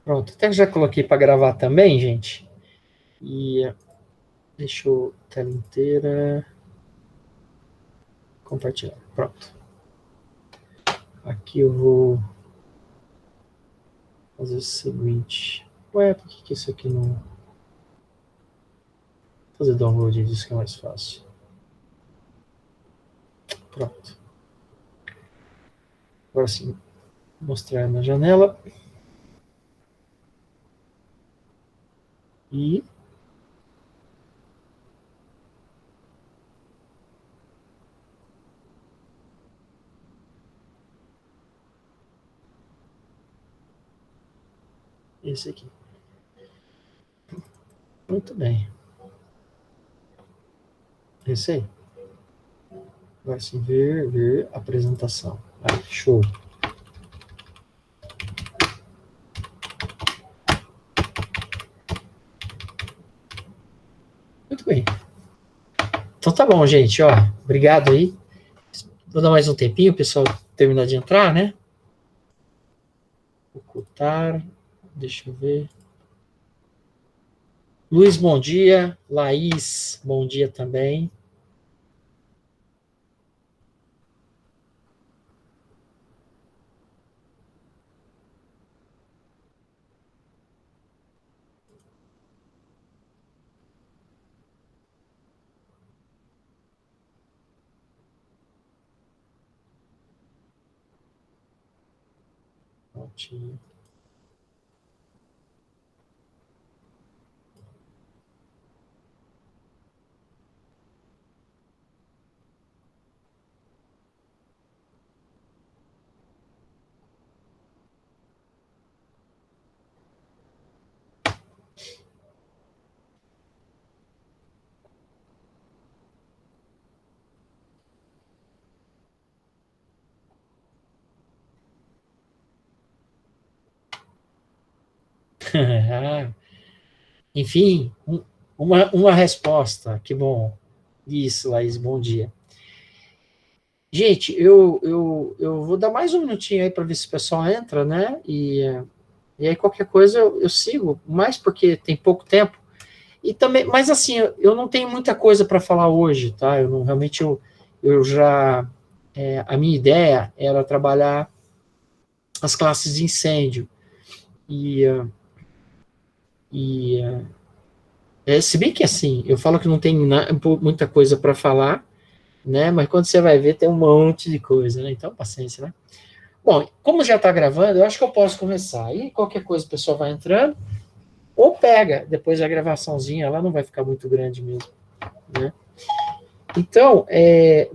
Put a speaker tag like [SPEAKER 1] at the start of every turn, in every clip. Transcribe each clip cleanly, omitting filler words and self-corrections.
[SPEAKER 1] Pronto, até já coloquei para gravar também, gente. E deixa eu tela inteira compartilhar. Pronto. Aqui eu vou fazer o seguinte. Ué, por que isso aqui não... Vou fazer download disso que é mais fácil. Pronto. Agora sim, mostrar na janela. E esse aqui. Muito bem. Esse aí. Agora sim, ver apresentação. Ah, show. Muito bem. Então tá bom, gente. Ó, obrigado aí. Vou dar mais um tempinho, o pessoal terminar de entrar, né? Ocultar. Deixa eu ver. Luiz, bom dia. Laís, bom dia também. Prontinho. Enfim, uma resposta. Que bom. Isso, Laís, bom dia. Gente, eu vou dar mais um minutinho aí para ver se o pessoal entra, né? E aí qualquer coisa eu sigo, mais porque tem pouco tempo. E também, mas assim, eu não tenho muita coisa para falar hoje, tá? Eu não realmente eu já a minha ideia era trabalhar as classes de incêndio e e se bem que assim, eu falo que não tem muita coisa para falar, né? Mas quando você vai ver, tem um monte de coisa, né? Então, paciência, né? Bom, como já está gravando, eu acho que eu posso começar. Aí qualquer coisa o pessoal vai entrando, ou pega depois a gravaçãozinha, ela não vai ficar muito grande mesmo, né? Então,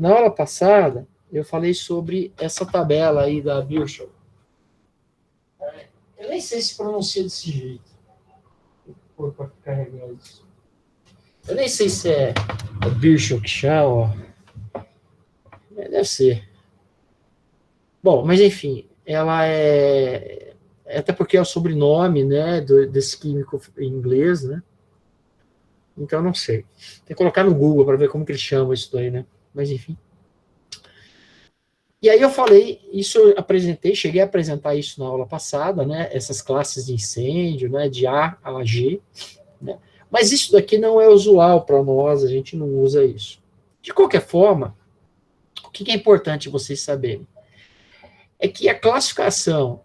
[SPEAKER 1] na aula passada, eu falei sobre essa tabela aí da Virchow. Eu nem sei se pronuncia desse jeito. Para carregar isso. Eu nem sei se é a Virchow que chama, deve ser. Bom, mas enfim, ela até porque é o sobrenome, né, desse químico em inglês, né? Então não sei. Tem que colocar no Google para ver como que ele chama isso daí, né? Mas enfim. E aí eu falei, isso eu apresentei, cheguei a apresentar isso na aula passada, né? Essas classes de incêndio, né? De A a G, né? Mas isso daqui não é usual para nós, a gente não usa isso. De qualquer forma, o que é importante vocês saberem? É que a classificação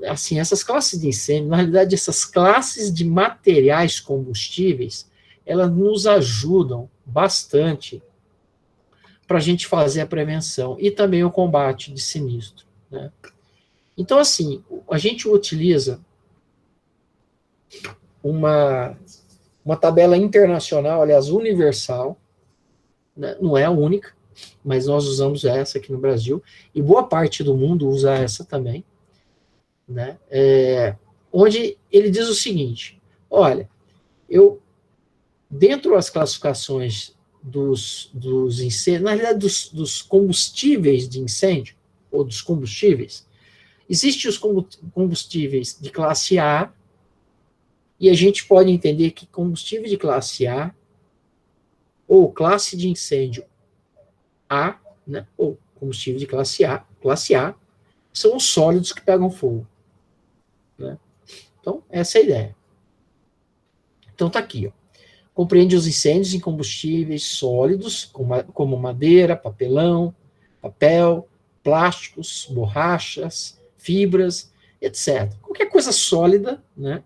[SPEAKER 1] assim, essas classes de incêndio, na realidade, essas classes de materiais combustíveis, elas nos ajudam bastante para a gente fazer a prevenção e também o combate de sinistro, né? Então, assim, a gente utiliza uma, uma tabela internacional, aliás, universal, né? Não é a única, mas nós usamos essa aqui no Brasil, e boa parte do mundo usa essa também, né? Onde ele diz o seguinte: olha, dentro das classificações dos incêndios, na realidade dos combustíveis de incêndio, ou dos combustíveis, existem os combustíveis de classe A, e a gente pode entender que combustível de classe A, ou classe de incêndio A, né, ou combustível de classe A, são os sólidos que pegam fogo. né? Então, essa é a ideia. Então, tá aqui, ó. Compreende os incêndios em combustíveis sólidos, como madeira, papelão, papel, plásticos, borrachas, fibras, etc. Qualquer coisa sólida, né,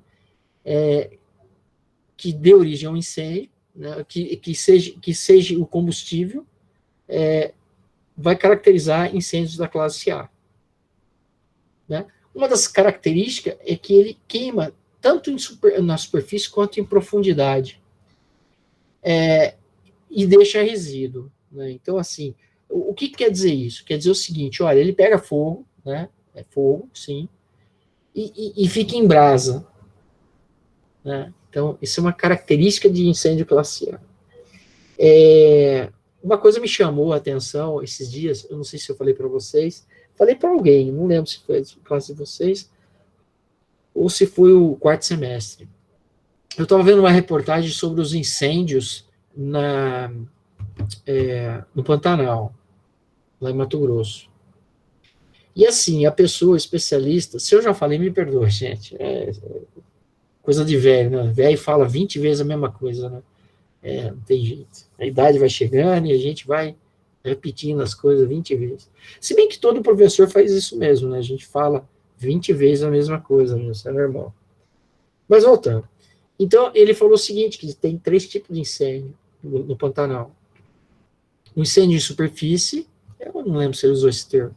[SPEAKER 1] que dê origem a um incêndio, né, que seja o combustível, vai caracterizar incêndios da classe A. Né? Uma das características é que ele queima tanto na superfície quanto em profundidade. E deixa resíduo. Né? Então, assim, o que quer dizer isso? Quer dizer o seguinte, olha, ele pega fogo, né? É fogo, sim, e fica em brasa. Né? Então, isso é uma característica de incêndio classe A. Uma coisa me chamou a atenção esses dias, eu não sei se eu falei para vocês, falei para alguém, não lembro se foi a classe de vocês, ou se foi o quarto semestre. Eu estava vendo uma reportagem sobre os incêndios no Pantanal, lá em Mato Grosso. E assim, a pessoa especialista, se eu já falei, me perdoa, gente, coisa de velho, né? Velho fala 20 vezes a mesma coisa, né? Não tem jeito. A idade vai chegando e a gente vai repetindo as coisas 20 vezes. Se bem que todo professor faz isso mesmo, né? A gente fala 20 vezes a mesma coisa, né? Isso é normal. Mas voltando. Então, ele falou o seguinte, que tem 3 tipos de incêndio no Pantanal. Um incêndio em superfície, eu não lembro se ele usou esse termo,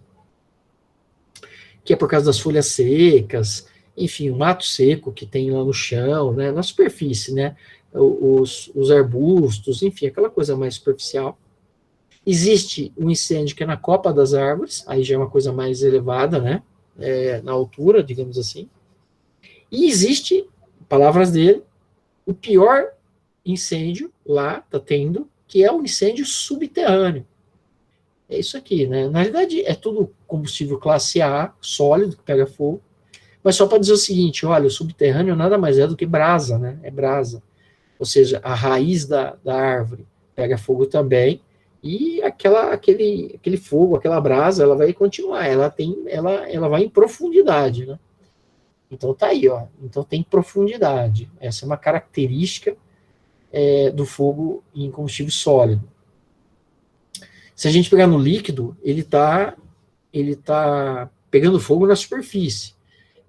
[SPEAKER 1] que é por causa das folhas secas, enfim, o mato seco que tem lá no chão, né, na superfície, né, os arbustos, enfim, aquela coisa mais superficial. Existe um incêndio que é na copa das árvores, aí já é uma coisa mais elevada, né, na altura, digamos assim. E existe, palavras dele, o pior incêndio lá, tá tendo, que é o incêndio subterrâneo. É isso aqui, né? Na realidade, é tudo combustível classe A, sólido, que pega fogo. Mas só para dizer o seguinte, olha, o subterrâneo nada mais é do que brasa, né? É brasa. Ou seja, a raiz da árvore pega fogo também, e aquele fogo, aquela brasa, ela vai continuar, ela vai em profundidade, né? Então tá aí, ó. Então tem profundidade. Essa é uma característica do fogo em combustível sólido. Se a gente pegar no líquido, ele tá pegando fogo na superfície.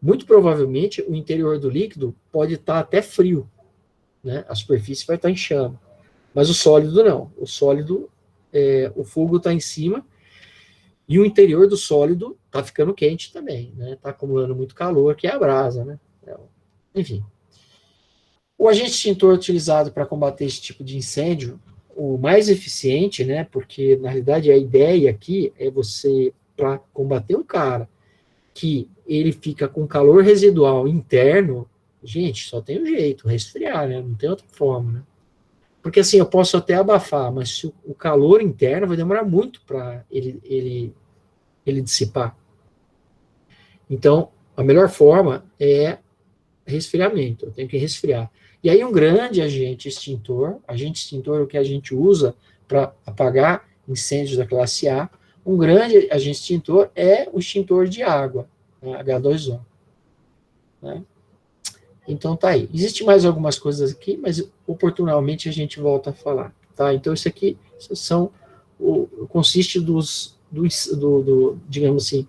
[SPEAKER 1] Muito provavelmente, o interior do líquido pode estar até frio, né? A superfície vai estar em chama. Mas o sólido não. O sólido, o fogo está em cima e o interior do sólido está ficando quente também, né? Está acumulando muito calor, que é a brasa, né? Enfim. O agente extintor utilizado para combater esse tipo de incêndio, o mais eficiente, né? Porque, na realidade, a ideia aqui é você, para combater um cara que ele fica com calor residual interno, gente, só tem um jeito, resfriar, né? Não tem outra forma, né? Porque assim, eu posso até abafar, mas se o calor interno vai demorar muito para ele dissipar. Então, a melhor forma é resfriamento, eu tenho que resfriar. E aí um grande agente extintor é o que a gente usa para apagar incêndios da classe A, um grande agente extintor é o extintor de água, né, H2O. Né? Então tá aí. Existem mais algumas coisas aqui, mas oportunamente a gente volta a falar. Tá? Então isso aqui consiste digamos assim,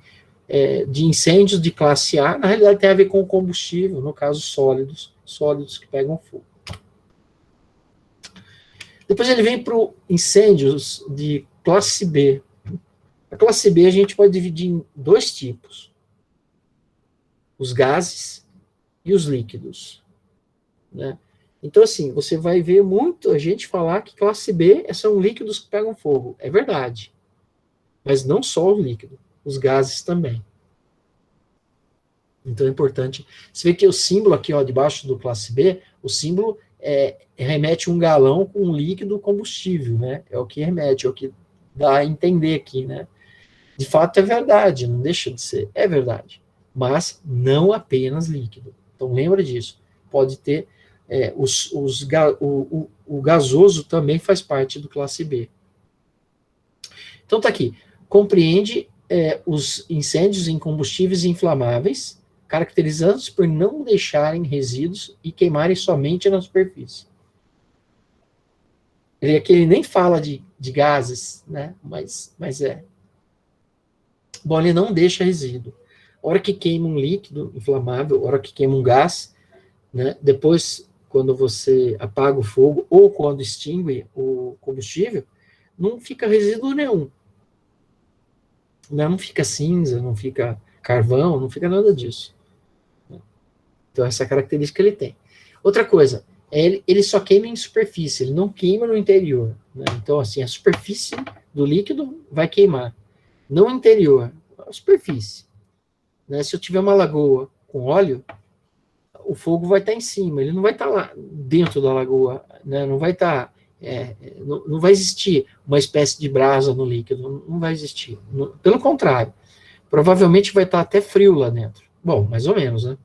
[SPEAKER 1] de incêndios de classe A, na realidade tem a ver com combustível, no caso sólidos que pegam fogo. Depois ele vem para incêndios de classe B. A classe B a gente pode dividir em 2 tipos: os gases e os líquidos. Né? Então, assim, você vai ver muita gente falar que classe B são líquidos que pegam fogo. É verdade. Mas não só o líquido, os gases também. Então é importante. Você vê que o símbolo aqui, ó, debaixo do classe B, o símbolo remete um galão com um líquido combustível, né? É o que remete, é o que dá a entender aqui, né? De fato é verdade, não deixa de ser, é verdade. Mas não apenas líquido. Então lembra disso. Pode ter o gasoso também faz parte do classe B. Então tá aqui. Compreende os incêndios em combustíveis inflamáveis, caracterizando-se por não deixarem resíduos e queimarem somente na superfície. Aqui ele nem fala de gases, né? Mas é. Bom, ele não deixa resíduo. A hora que queima um líquido inflamável, a hora que queima um gás, né? Depois, quando você apaga o fogo ou quando extingue o combustível, não fica resíduo nenhum. Não fica cinza, não fica carvão, não fica nada disso. Então, essa característica ele tem. Outra coisa, ele só queima em superfície, ele não queima no interior. Né? Então, assim, a superfície do líquido vai queimar, não o interior, a superfície. Né? Se eu tiver uma lagoa com óleo, o fogo vai estar em cima, ele não vai estar lá dentro da lagoa, né? Não vai estar, não vai existir uma espécie de brasa no líquido, não vai existir. Pelo contrário, provavelmente vai estar até frio lá dentro. Bom, mais ou menos, né?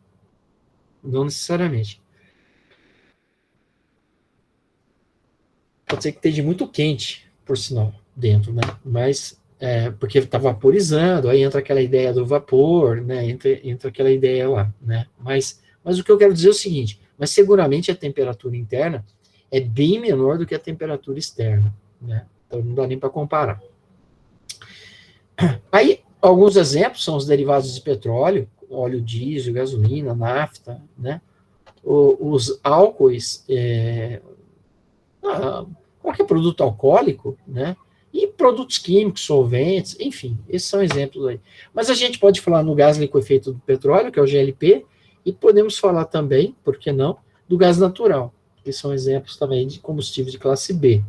[SPEAKER 1] Não necessariamente. Pode ser que esteja muito quente, por sinal, dentro, né? Mas, porque está vaporizando, aí entra aquela ideia do vapor, né? Entra aquela ideia lá, né? Mas o que eu quero dizer é o seguinte, mas seguramente a temperatura interna é bem menor do que a temperatura externa, né? Então não dá nem para comparar. Aí, alguns exemplos são os derivados de petróleo, óleo diesel, gasolina, nafta, né? Os álcoois, qualquer produto alcoólico, né? E produtos químicos, solventes, enfim, esses são exemplos aí. Mas a gente pode falar no gás liquefeito do petróleo, que é o GLP, e podemos falar também, por que não, do gás natural, que são exemplos também de combustível de classe B.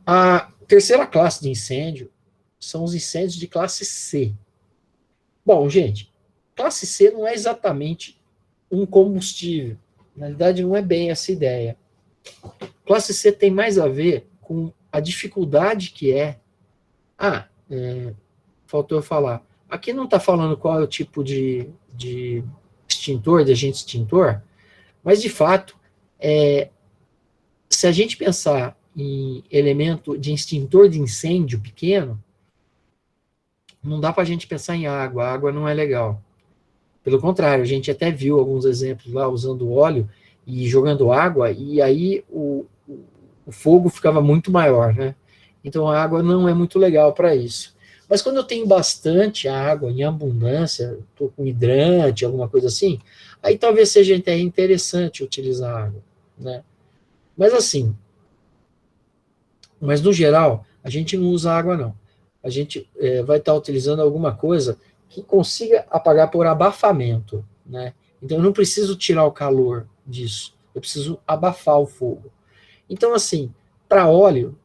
[SPEAKER 1] A terceira classe de incêndio são os incêndios de classe C. Bom, gente, classe C não é exatamente um combustível. Na verdade, não é bem essa ideia. Classe C tem mais a ver com a dificuldade que é. Faltou eu falar. Aqui não está falando qual é o tipo de extintor, de agente extintor, mas, de fato, se a gente pensar em elemento de extintor de incêndio pequeno, não dá para a gente pensar em água. A água não é legal. Pelo contrário, a gente até viu alguns exemplos lá usando óleo e jogando água, e aí o fogo ficava muito maior, né? Então a água não é muito legal para isso. Mas quando eu tenho bastante água em abundância, estou com hidrante, alguma coisa assim, aí talvez seja até interessante utilizar água, né? Mas assim, no geral, a gente não usa água não. A gente vai estar utilizando alguma coisa que consiga apagar por abafamento, né? Então eu não preciso tirar o calor disso, eu preciso abafar o fogo. Então assim, para óleo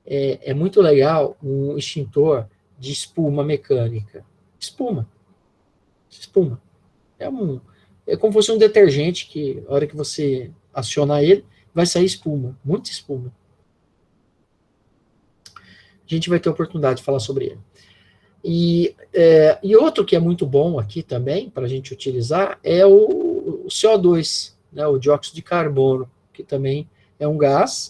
[SPEAKER 1] é muito legal um extintor de espuma mecânica. Espuma. É como se fosse um detergente que, a hora que você acionar ele, vai sair espuma. Muita espuma. A gente vai ter oportunidade de falar sobre ele. E outro que é muito bom aqui também, para a gente utilizar, é o CO2, né, o dióxido de carbono, que também é um gás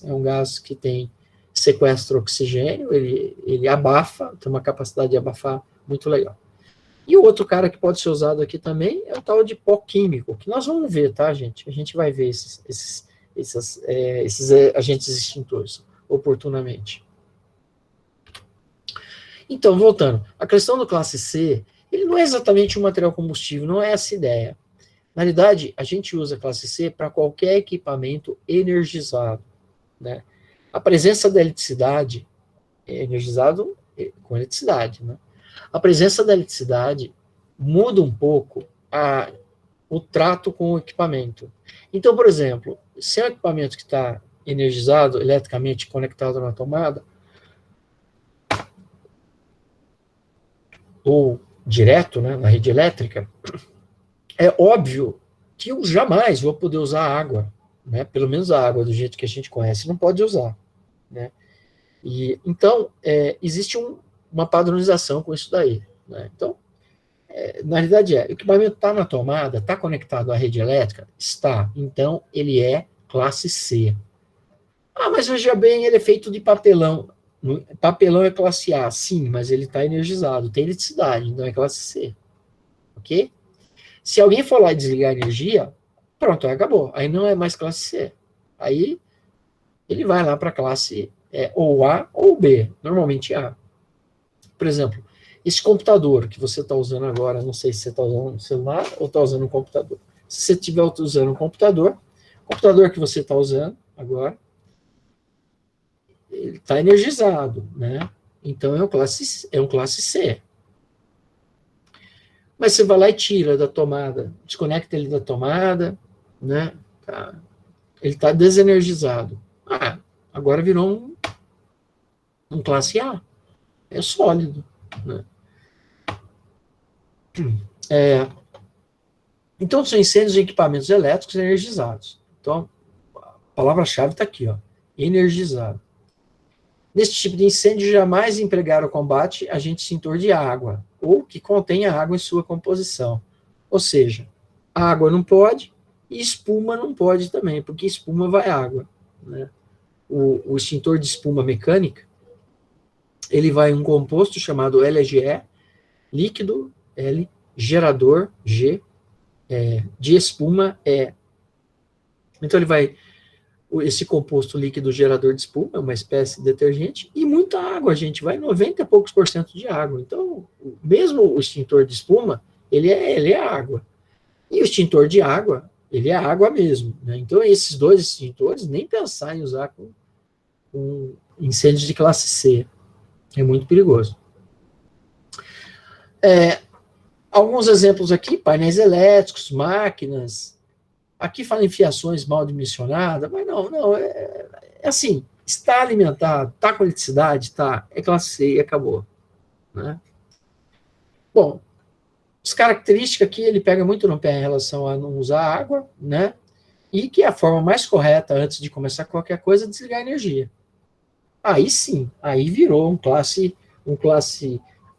[SPEAKER 1] que tem sequestra oxigênio, ele abafa, tem uma capacidade de abafar muito legal. E o outro cara que pode ser usado aqui também é o tal de pó químico, que nós vamos ver, tá, gente? A gente vai ver esses agentes extintores oportunamente. Então, voltando, a questão do classe C, ele não é exatamente um material combustível, não é essa a ideia. Na realidade, a gente usa a classe C para qualquer equipamento energizado, né? A presença da eletricidade é energizado com eletricidade, né? A presença da eletricidade muda um pouco o trato com o equipamento. Então, por exemplo, se é um equipamento que está energizado, eletricamente conectado na tomada, ou direto, né, na rede elétrica, é óbvio que eu jamais vou poder usar água, né? Pelo menos a água do jeito que a gente conhece não pode usar, né? E então existe uma padronização com isso daí, né? Então, na realidade o equipamento está na tomada, está conectado à rede elétrica, está. Então ele é classe C. Mas veja bem, ele é feito de papelão. Papelão é classe A, sim, mas ele está energizado, tem eletricidade, então é classe C, ok? Se alguém for lá e desligar a energia, pronto, aí acabou, aí não é mais classe C, aí ele vai lá para a classe ou A ou B, normalmente A. Por exemplo, esse computador que você está usando agora, não sei se você está usando um celular ou está usando um computador. Se você estiver usando um computador, o computador que você está usando agora, ele está energizado, né? Então é um classe C. Mas você vai lá e tira da tomada, desconecta ele da tomada, né? Tá. Ele está desenergizado. Ah, agora virou um classe A. É sólido, né? Então, são incêndios de equipamentos elétricos energizados. Então, a palavra-chave está aqui, ó, energizado. Nesse tipo de incêndio, jamais empregar o combate agente extintor de água, ou que contenha água em sua composição. Ou seja, água não pode e espuma não pode também, porque espuma vai água. Né? O extintor de espuma mecânica, ele vai em um composto chamado LGE, líquido, L, gerador, G, de espuma, E. Então ele vai, esse composto líquido gerador de espuma, é uma espécie de detergente, e muita água, gente, vai 90 e poucos por cento de água. Então, mesmo o extintor de espuma, ele é água. E o extintor de água, ele é água mesmo. Né? Então, esses dois extintores, nem pensar em usar com incêndios de classe C. É muito perigoso. Alguns exemplos aqui, painéis elétricos, máquinas. Aqui fala em fiações mal dimensionadas, mas não, é assim, está alimentado, está com eletricidade, tá, é classe C e acabou. Né? Bom, as características aqui, ele pega muito no pé em relação a não usar água, né? E que a forma mais correta, antes de começar qualquer coisa, é desligar a energia. Aí sim, aí virou um classe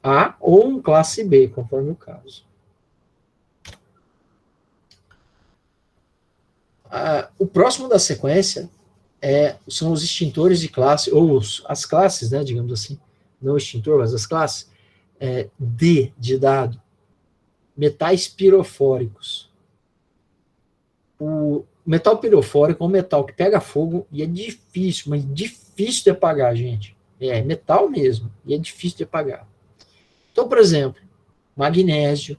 [SPEAKER 1] A ou um classe B, conforme o caso. O próximo da sequência são os extintores de classe, ou as classes, né, digamos assim, não o extintor, mas as classes, D de dado, metais pirofóricos. O metal pirofórico é um metal que pega fogo e é difícil, mas difícil de apagar, gente. É metal mesmo, e é difícil de apagar. Então, por exemplo, magnésio,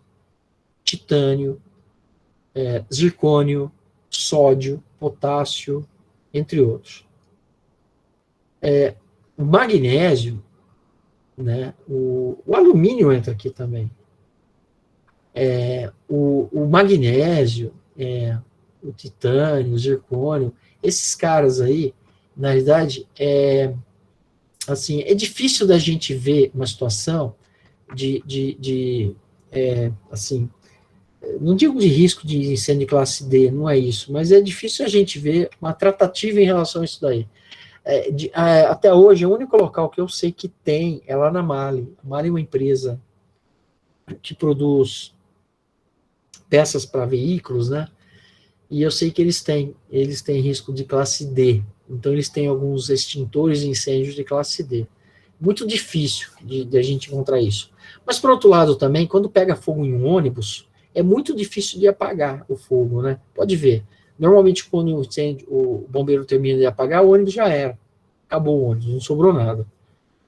[SPEAKER 1] titânio, zircônio, sódio, potássio, entre outros. O magnésio, né, o alumínio entra aqui também. O magnésio, o titânio, o zircônio, esses caras aí, na realidade, assim, é difícil da gente ver uma situação assim, não digo de risco de incêndio de classe D, não é isso, mas é difícil a gente ver uma tratativa em relação a isso daí. Até hoje, o único local que eu sei que tem é lá na Mali. A Mali é uma empresa que produz peças para veículos, né? E eu sei que eles têm risco de classe D. Então, eles têm alguns extintores de incêndios de classe D. Muito difícil de a gente encontrar isso. Mas, por outro lado, também, quando pega fogo em um ônibus, é muito difícil de apagar o fogo, né? Pode ver. Normalmente, quando o bombeiro termina de apagar, o ônibus já era. Acabou o ônibus, não sobrou nada.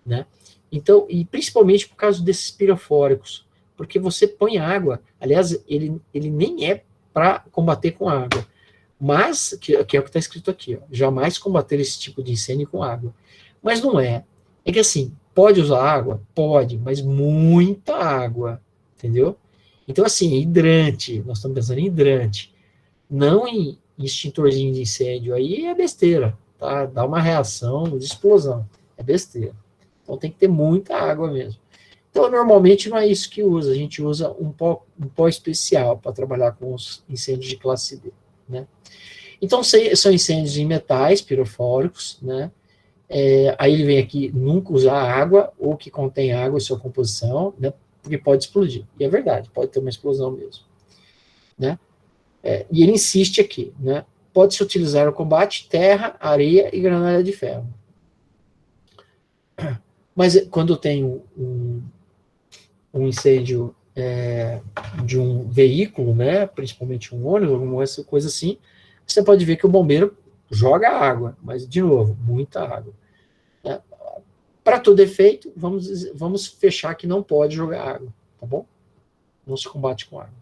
[SPEAKER 1] Né? Então, e principalmente por causa desses pirofóricos, porque você põe água, aliás, ele nem é para combater com água, mas, que é o que está escrito aqui, ó, jamais combater esse tipo de incêndio com água. Mas não é. É que assim, pode usar água? Pode, mas muita água, entendeu? Então, assim, hidrante, nós estamos pensando em hidrante, não em extintorzinho de incêndio, aí é besteira, tá? Dá uma reação de explosão, é besteira. Então tem que ter muita água mesmo. Então, normalmente não é isso que usa, a gente usa um pó especial para trabalhar com os incêndios de classe D, né? Então, são incêndios em metais pirofóricos, né? Aí ele vem aqui, nunca usar água ou que contém água em sua composição, né? Porque pode explodir. E é verdade, pode ter uma explosão mesmo, né? E ele insiste aqui, né? Pode-se utilizar no combate terra, areia e granulha de ferro.
[SPEAKER 2] Mas
[SPEAKER 1] quando tem um incêndio de um veículo, né, principalmente um ônibus, alguma coisa assim, você pode ver que o bombeiro joga água, mas, de novo, muita água. Né? Para todo efeito, vamos fechar que não pode jogar água, tá bom? Não se combate com água.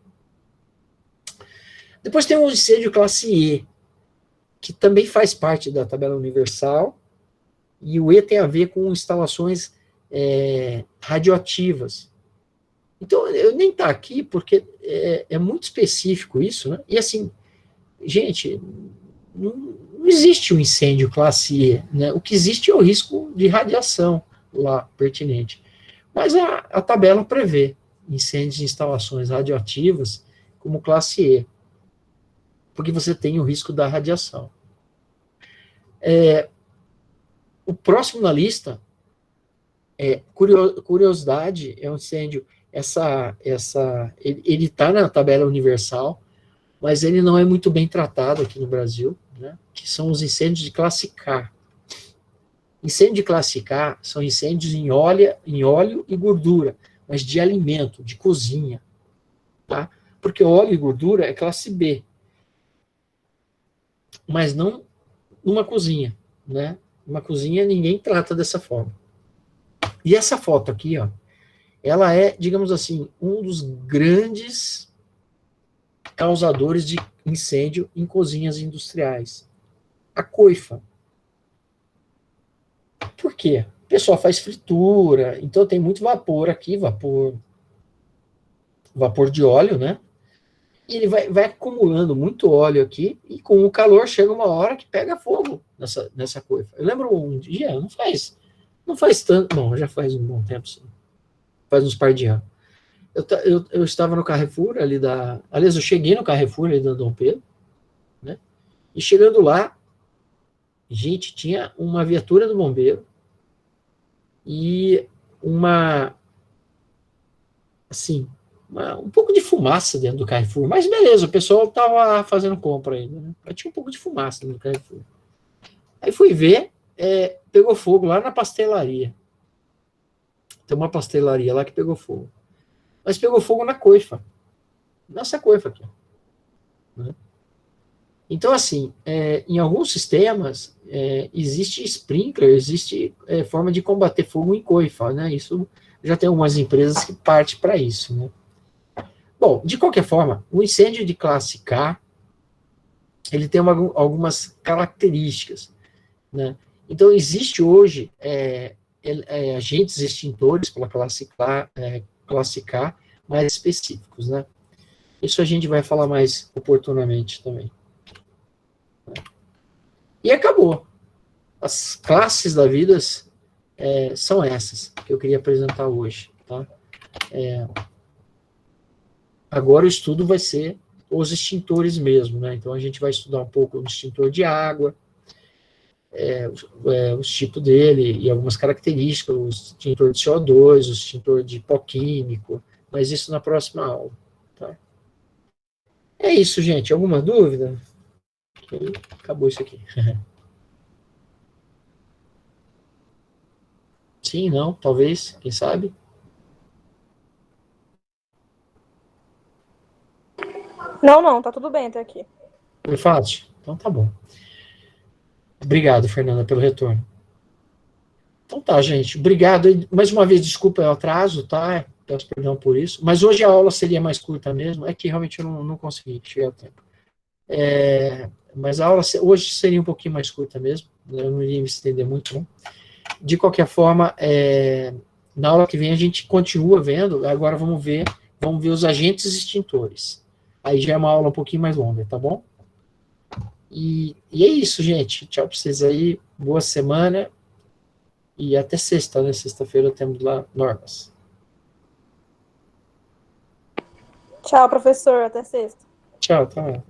[SPEAKER 1] Depois tem o incêndio classe E, que também faz parte da tabela universal, e o E tem a ver com instalações radioativas. Então, eu nem tá aqui, porque é muito específico isso, né? E assim, gente, não existe um incêndio classe E, né? O que existe é o risco de radiação lá pertinente. Mas a tabela prevê incêndios de instalações radioativas como classe E, porque você tem o risco da radiação. O próximo na lista curiosidade, é um incêndio, ele está na tabela universal, mas ele não é muito bem tratado aqui no Brasil, né, que são os incêndios de classe K. Incêndio de classe K são incêndios em óleo e gordura, mas de alimento, de cozinha, tá? Porque óleo e gordura é classe B, mas não numa cozinha, né? Uma cozinha ninguém trata dessa forma. E essa foto aqui, ó, ela é, digamos assim, um dos grandes causadores de incêndio em cozinhas industriais. A coifa. Por quê? O pessoal faz fritura, então tem muito vapor aqui, vapor de óleo, né? E ele vai acumulando muito óleo aqui, e com o calor chega uma hora que pega fogo nessa coifa. Eu lembro um dia, não faz tanto, não, já faz um bom tempo, sim. Faz uns par de anos. Eu estava no Carrefour ali aliás, eu cheguei no Carrefour ali da Dom Pedro, né? E chegando lá, gente, tinha uma viatura do bombeiro e assim, um pouco de fumaça dentro do Carrefour. Mas beleza, o pessoal estava fazendo compra ainda, né? Mas tinha um pouco de fumaça dentro do Carrefour. Aí fui ver, pegou fogo lá na pastelaria. Tem uma pastelaria lá que pegou fogo. Mas pegou fogo na coifa. Nessa coifa aqui. Né? Então, assim, em alguns sistemas, existe sprinkler, existe forma de combater fogo em coifa, né? Isso já tem algumas empresas que partem para isso, né? Bom, de qualquer forma, o incêndio de classe K, ele tem algumas características, né? Então, existe hoje agentes extintores pela classe K mais específicos, né? Isso a gente vai falar mais oportunamente também. E acabou. As classes da vida são essas que eu queria apresentar hoje. Tá? Agora o estudo vai ser os extintores mesmo. Né? Então a gente vai estudar um pouco o extintor de água, os tipos dele e algumas características, o extintor de CO2, o extintor de pó químico, mas isso na próxima aula. Tá? É isso, gente. Alguma dúvida? Acabou isso aqui. Sim, não, talvez, quem sabe?
[SPEAKER 2] Não, tá tudo bem até aqui.
[SPEAKER 1] Foi fácil? Então tá bom. Obrigado, Fernanda, pelo retorno. Então tá, gente. Obrigado. Mais uma vez, desculpa o atraso, tá? Peço perdão por isso. Mas hoje a aula seria mais curta mesmo. É que realmente eu não consegui chegar ao tempo. Mas a aula hoje seria um pouquinho mais curta mesmo. Eu não iria me estender muito, não. De qualquer forma, na aula que vem a gente continua vendo. Agora vamos ver os agentes extintores. Aí já é uma aula um pouquinho mais longa, tá bom? E é isso, gente. Tchau para vocês aí. Boa semana. E até sexta, né? Sexta-feira temos lá normas.
[SPEAKER 2] Tchau, professor. Até sexta.
[SPEAKER 1] Tchau, tá.